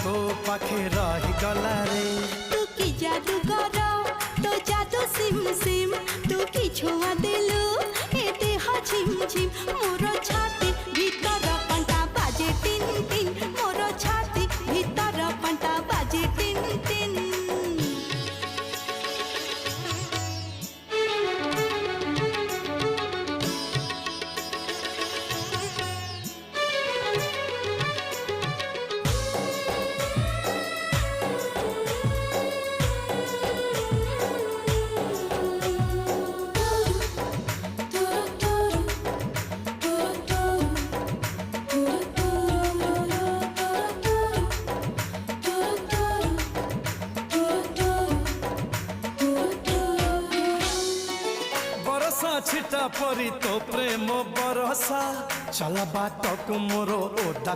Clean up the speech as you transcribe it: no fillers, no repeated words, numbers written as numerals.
तो पाखे रही गला रे। तू की जादू कर तो जादू सिम सिम तू की छुआ दिलु ए देह झिम झिम मोर छाती भीतर पंटा बाजे टिन टिन मोर छाती भीतर पंटा बाजे टिन टिन। छिटा परी तो प्रेम बरसा चला बाटक मोर ओदा।